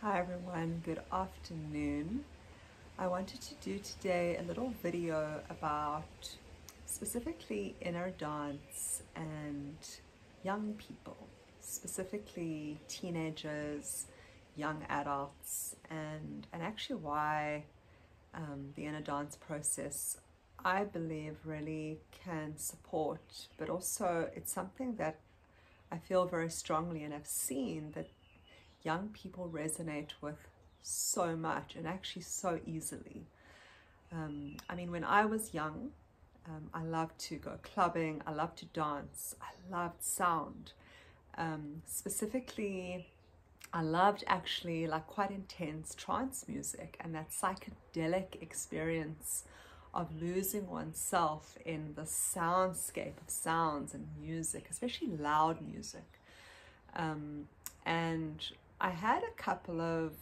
Hi everyone, good afternoon. I wanted to do today a little video about specifically inner dance and young people, specifically teenagers, young adults, and actually why the inner dance process I believe really can support, but also it's something that I feel very strongly and have seen that young people resonate with so much and actually so easily. I mean, when I was young, I loved to go clubbing, I loved to dance, I loved sound. Specifically, I loved actually like quite intense trance music and that psychedelic experience of losing oneself in the soundscape of sounds and music, especially loud music. And I had a couple of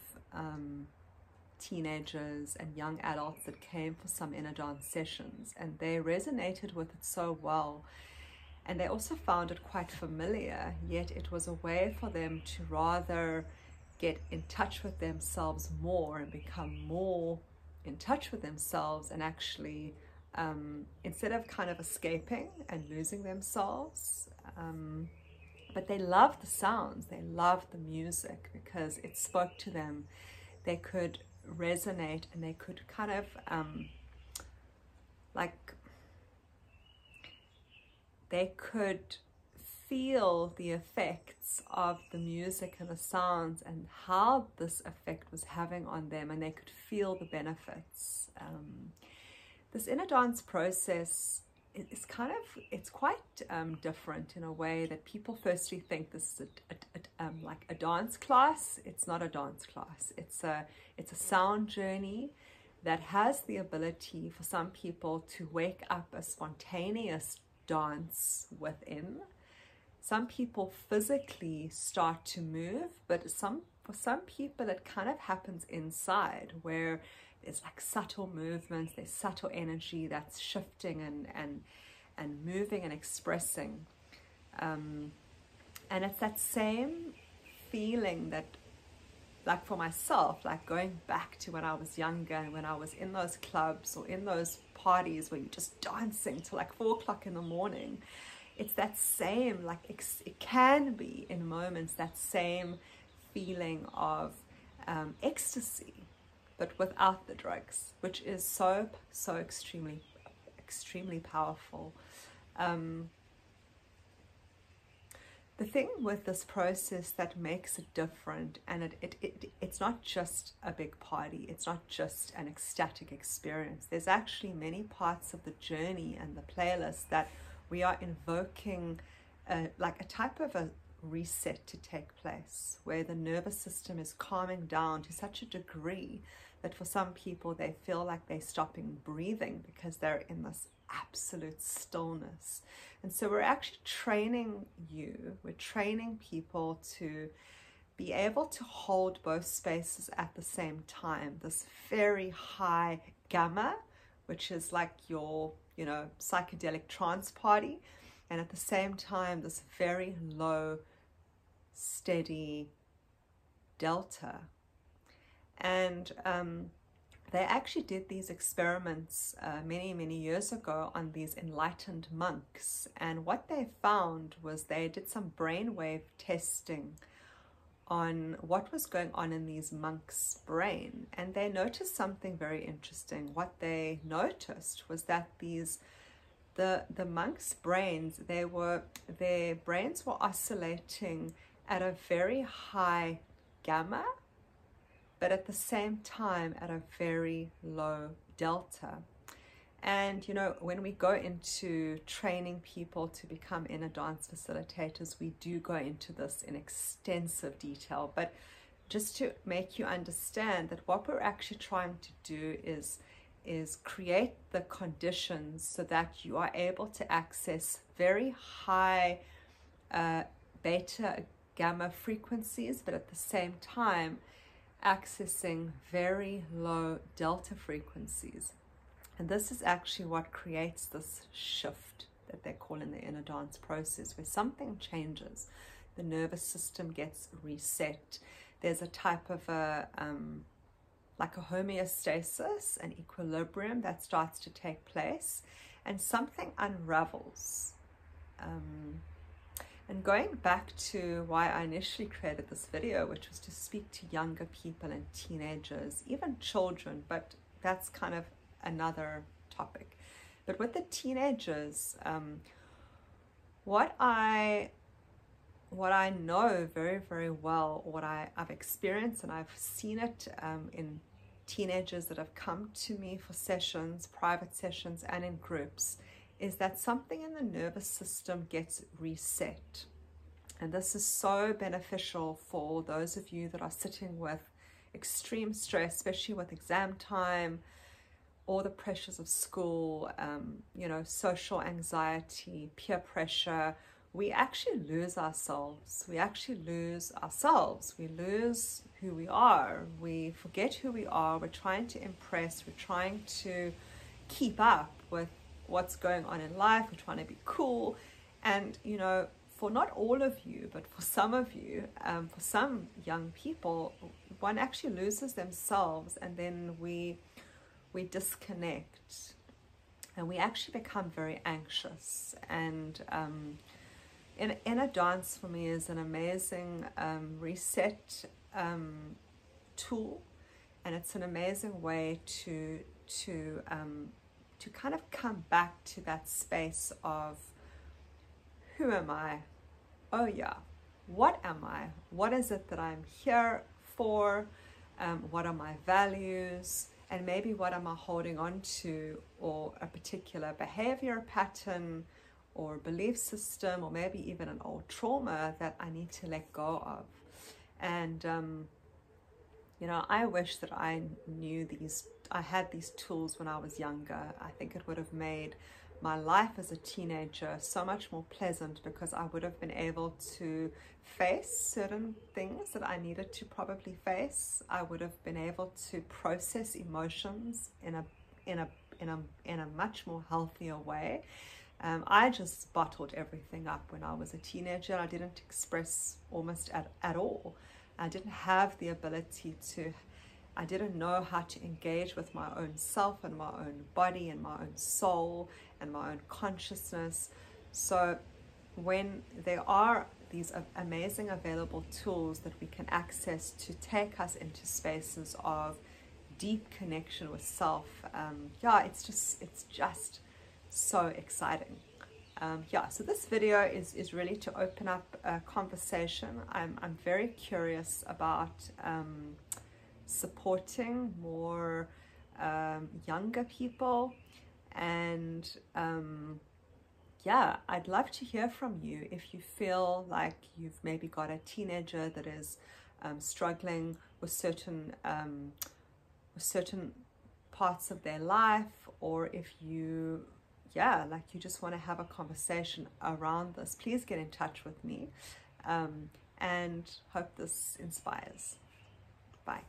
teenagers and young adults that came for some inner dance sessions, and they resonated with it so well. And they also found it quite familiar, yet it was a way for them to rather get in touch with themselves more and become more in touch with themselves and actually, instead of kind of escaping and losing themselves, but they loved the sounds, they loved the music because it spoke to them. They could resonate and they could kind of they could feel the effects of the music and the sounds and how this effect was having on them, and they could feel the benefits. This inner dance process it's quite different in a way that people firstly think this is like a dance class. It's not a dance class. It's a sound journey that has the ability for some people to wake up a spontaneous dance within. Some people physically start to move, but for some people it kind of happens inside, where there's like subtle movements, there's subtle energy that's shifting and moving and expressing. And it's that same feeling that, like for myself, like going back to when I was younger and when I was in those clubs or in those parties where you're just dancing till like 4 o'clock in the morning. It's that same, like it can be in moments, that same feeling of ecstasy, but without the drugs, which is so extremely powerful. The thing with this process that makes it different, and it's not just a big party, it's not just an ecstatic experience. There's actually many parts of the journey and the playlist that we are invoking like a type of a reset to take place, where the nervous system is calming down to such a degree that for some people they feel like they're stopping breathing because they're in this absolute stillness. And so we're actually we're training people to be able to hold both spaces at the same time. This very high gamma, which is like your psychedelic trance party, and at the same time this very low steady delta. And they actually did these experiments many years ago on these enlightened monks, and what they found was they did some brainwave testing on what was going on in these monks' brain, and they noticed something very interesting. What they noticed was that the monks' brains, their brains were oscillating at a very high gamma, but at the same time at a very low delta. And when we go into training people to become inner dance facilitators, we do go into this in extensive detail, but just to make you understand that what we're actually trying to do is create the conditions so that you are able to access very high beta gamma frequencies, but at the same time accessing very low delta frequencies. And this is actually what creates this shift that they call in the inner dance process, where something changes. The nervous system gets reset. there's a type of a like a homeostasis, an equilibrium that starts to take place, and something unravels. And going back to why I initially created this video, which was to speak to younger people and teenagers, even children, but that's kind of another topic. But with the teenagers, what I know very, very well, what I've experienced, and I've seen it in teenagers that have come to me for sessions, private sessions, and in groups, is that something in the nervous system gets reset. And this is so beneficial for those of you that are sitting with extreme stress, especially with exam time, all the pressures of school, you know, social anxiety, peer pressure. We actually lose ourselves. We actually lose ourselves. We lose who we are. We forget who we are. We're trying to impress. We're trying to keep up with what's going on in life. We're trying to be cool. And, you know, for not all of you, but for some of you, for some young people, one actually loses themselves, and then we disconnect, and we actually become very anxious. And Innerdance for me is an amazing reset tool, and it's an amazing way to kind of come back to that space of, who am I? Oh yeah, what am I? What is it that I'm here for? What are my values? And maybe what am I holding on to, or a particular behavior pattern or belief system, or maybe even an old trauma that I need to let go of. And you know, I wish that I had these tools when I was younger. I think it would have made my life as a teenager so much more pleasant, because I would have been able to face certain things that I needed to probably face. I would have been able to process emotions in a much more healthier way. I just bottled everything up when I was a teenager. I didn't express almost at all. I didn't have the ability to, I didn't know how to engage with my own self and my own body and my own soul and my own consciousness. So when there are these amazing available tools that we can access to take us into spaces of deep connection with self, yeah, it's just so exciting. Yeah, so this video is really to open up a conversation. I'm very curious about supporting more younger people, and yeah, I'd love to hear from you if you feel like you've maybe got a teenager that is struggling with certain parts of their life, or if you, yeah, like you just want to have a conversation around this. Please get in touch with me, and hope this inspires. Bye.